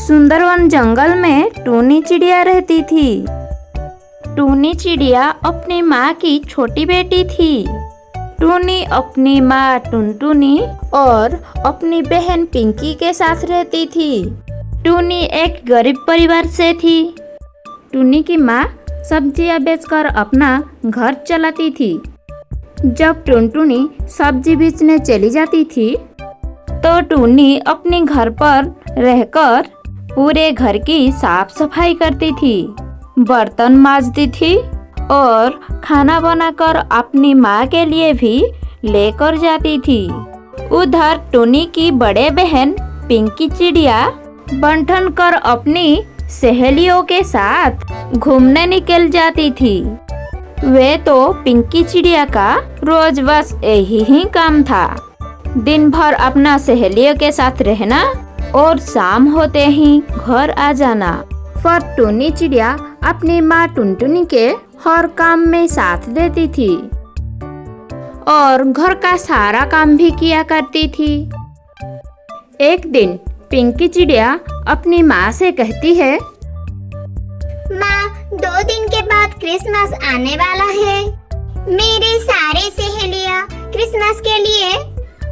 सुंदरवन जंगल में टूनी चिड़िया रहती थी। टूनी चिड़िया अपनी माँ की छोटी बेटी थी। टूनी अपनी माँ टुनटुनी और अपनी बहन पिंकी के साथ रहती थी। टूनी एक गरीब परिवार से थी। टूनी की माँ सब्जियाँ बेचकर अपना घर चलाती थी। जब टुनटुनी सब्जी बेचने चली जाती थी तो टूनी अपने घर पर रहकर पूरे घर की साफ सफाई करती थी, बर्तन मांजती थी और खाना बनाकर अपनी माँ के लिए भी लेकर जाती थी। उधर टूनी की बड़े बहन पिंकी चिड़िया बन कर अपनी सहेलियों के साथ घूमने निकल जाती थी। वे तो पिंकी चिड़िया का रोज बस यही ही काम था, दिन भर अपना सहेलियों के साथ रहना और शाम होते ही घर आ जाना। पर टूनी चिड़िया अपनी माँ टुनटुनी के हर काम में साथ देती थी और घर का सारा काम भी किया करती थी। एक दिन पिंकी चिड़िया अपनी माँ से कहती है, माँ, 2 दिन के बाद क्रिसमस आने वाला है। मेरे सारे सहेलियाँ क्रिसमस के लिए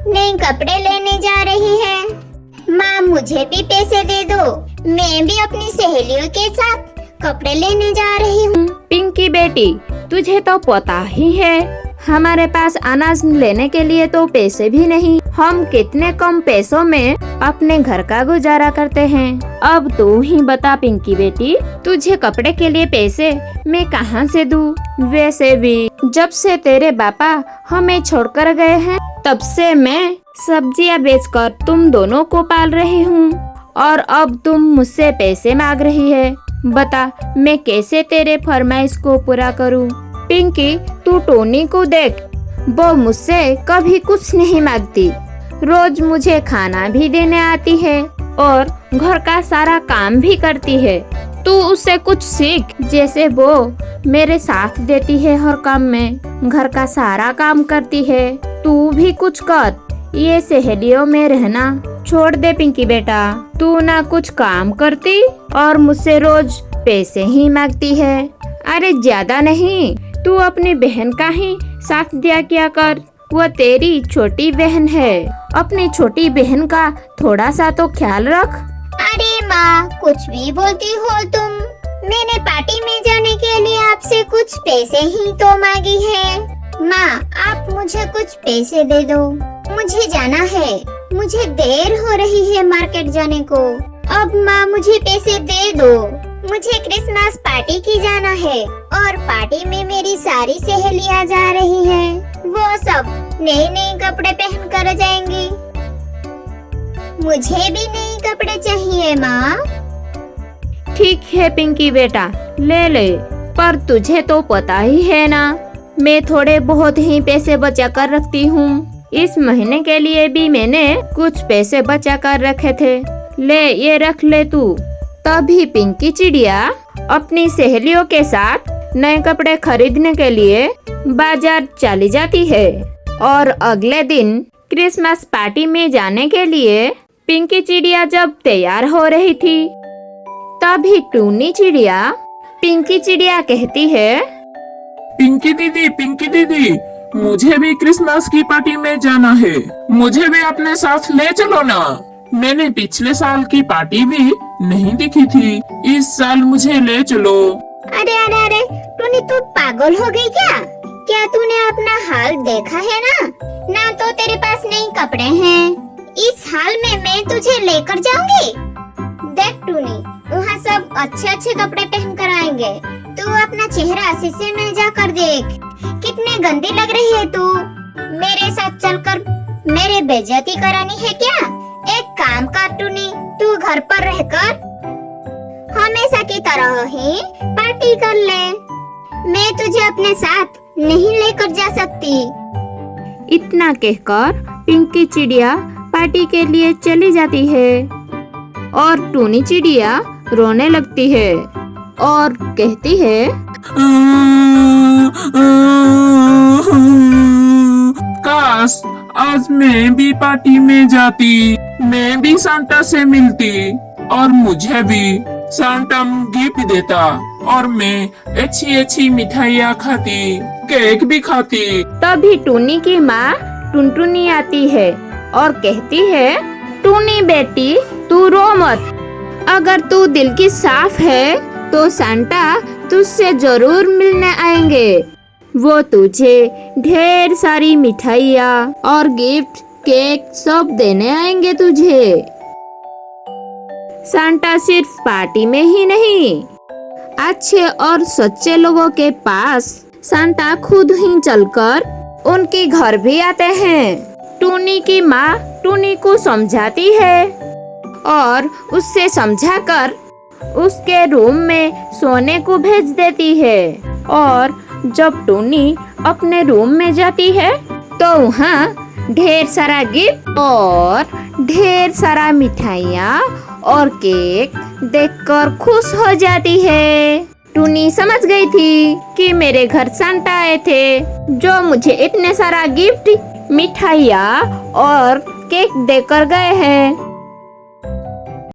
नए कपड़े लेने जा रही है। माँ, मुझे भी पैसे दे दो, मैं भी अपनी सहेलियों के साथ कपड़े लेने जा रही हूँ। पिंकी बेटी, तुझे तो पता ही है हमारे पास अनाज लेने के लिए तो पैसे भी नहीं। हम कितने कम पैसों में अपने घर का गुजारा करते हैं। अब तू ही बता पिंकी बेटी, तुझे कपड़े के लिए पैसे मैं कहाँ से दूँ? वैसे भी जब से तेरे पापा हमें छोड़कर गए हैं तब से मैं सब्जियाँ बेचकर तुम दोनों को पाल रही हूँ और अब तुम मुझसे पैसे मांग रही है। बता, मैं कैसे तेरे फरमाइश को पूरा करूँ? पिंकी, तू टोनी को देख, वो मुझसे कभी कुछ नहीं मांगती, रोज मुझे खाना भी देने आती है और घर का सारा काम भी करती है। तू उससे कुछ सीख, जैसे वो मेरे साथ देती है हर काम में, घर का सारा काम करती है। तू भी कुछ कर, ये सहेलियों में रहना छोड़ दे पिंकी बेटा। तू ना कुछ काम करती और मुझसे रोज पैसे ही मांगती है। अरे ज्यादा नहीं, तू अपनी बहन का ही साथ दिया क्या कर, वो तेरी छोटी बहन है। अपनी छोटी बहन का थोड़ा सा तो ख्याल रख। अरे माँ, कुछ भी बोलती हो तुम। मैंने पार्टी में जाने के लिए आपसे कुछ पैसे ही तो मांगी है। माँ, आप मुझे कुछ पैसे दे दो, मुझे जाना है, मुझे देर हो रही है मार्केट जाने को। अब माँ, मुझे पैसे दे दो, मुझे क्रिसमस पार्टी की जाना है और पार्टी में मेरी सारी सहेलियाँ जा रही हैं। वो सब नए नए कपड़े पहन कर जाएंगी। मुझे भी नए कपड़े चाहिए माँ। ठीक है पिंकी बेटा, ले ले, पर तुझे तो पता ही है ना, मैं थोड़े बहुत ही पैसे बचा कर रखती हूँ। इस महीने के लिए भी मैंने कुछ पैसे बचा कर रखे थे, ले ये रख ले तू। तभी पिंकी चिड़िया अपनी सहेलियों के साथ नए कपड़े खरीदने के लिए बाजार चली जाती है और अगले दिन क्रिसमस पार्टी में जाने के लिए पिंकी चिड़िया जब तैयार हो रही थी तभी टूनी चिड़िया पिंकी चिड़िया कहती है, पिंकी दीदी, मुझे भी क्रिसमस की पार्टी में जाना है, मुझे भी अपने साथ ले चलो ना। मैंने पिछले साल की पार्टी भी नहीं देखी थी, इस साल मुझे ले चलो। अरे अरे अरे टूनी, तू पागल हो गई क्या? क्या तूने अपना हाल देखा है ना? ना तो तेरे पास नए कपड़े हैं, इस हाल में मैं तुझे लेकर जाऊंगी। देख टूनी, वहाँ सब अच्छे अच्छे कपड़े पहन कर आएंगे, तू अपना चेहरा शीशे में जाकर देख, कितने गंदी लग रही है तू। मेरे साथ चलकर मेरे बेइज्जती करानी है क्या? एक काम कर टूनी, तू घर पर रहकर हमेशा की तरह ही पार्टी कर ले, मैं तुझे अपने साथ नहीं लेकर जा सकती। इतना कहकर पिंकी चिड़िया पार्टी के लिए चली जाती है और टूनी चिड़िया रोने लगती है और कहती है, काश आज मैं भी पार्टी में जाती, मैं भी सांता से मिलती और मुझे भी सांता गिफ्ट देता और मैं अच्छी अच्छी मिठाइयाँ खाती, केक भी खाती। तभी टूनी की माँ टुनटुनी आती है और कहती है, टूनी बेटी तू रो मत, अगर तू दिल की साफ है तो सांता तुझसे जरूर मिलने आएंगे। वो तुझे ढेर सारी मिठाइयाँ और गिफ्ट केक सब देने आएंगे तुझे। सांता सिर्फ पार्टी में ही नहीं, अच्छे और सच्चे लोगों के पास सांता खुद ही चलकर उनके घर भी आते हैं। टूनी की माँ टूनी को समझाती है और उससे समझाकर उसके रूम में सोने को भेज देती है। और जब टूनी अपने रूम में जाती है तो वहाँ ढेर सारा गिफ्ट और ढेर सारा मिठाइयाँ और केक देखकर खुश हो जाती है। टूनी समझ गई थी कि मेरे घर सांता आए थे जो मुझे इतने सारा गिफ्ट, मिठाइयाँ और केक देकर गए हैं।